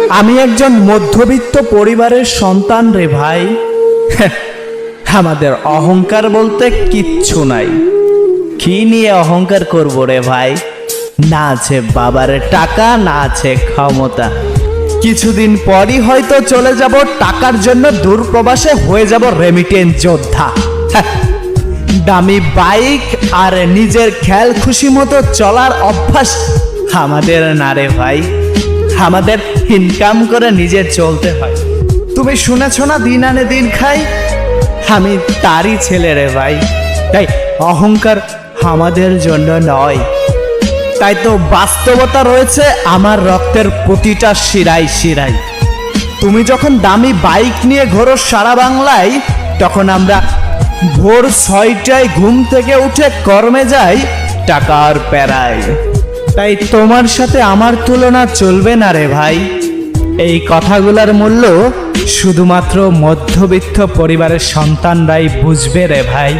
আমি একজন মধ্যবিত্ত পরিবারের সন্তান রে ভাই। আমাদের অহংকার বলতে কিচ্ছু নাই। কি নিয়ে অহংকার করবো রে ভাই? না আছে বাবার টাকা, না আছে ক্ষমতা। কিছুদিন পরই হয়তো চলে যাব টাকার জন্য দূরপ্রবাসে, হয়ে যাব রেমিটেন্স যোদ্ধা। দামি বাইক আর নিজের খেয়াল খুশি মতো চলার অভ্যাস আমাদের না রে ভাই। আমাদের ইনকাম করে নিজে চলতে হয়। তুমি শুনেছ না, দিন আনে দিন খাই। আমি তারই ছেলে রে ভাই। তাই অহংকার আমাদের জন্য নয়। তাই তো বাস্তবতা রয়েছে আমার রক্তের প্রতিটা শিরায় শিরায়। তুমি যখন দামি বাইক নিয়ে ঘোরো সারা বাংলায়, তখন আমরা ভোর 6টায় ঘুম থেকে উঠে কর্মে যাই টাকার প্যারায়। তাই তোমার সাথে আমার তুলনা চলবে না রে ভাই। এই কথাগুলোর মূল্য শুধুমাত্র মধ্যবিত্ত পরিবারের সন্তানরাই বুঝবে রে ভাই।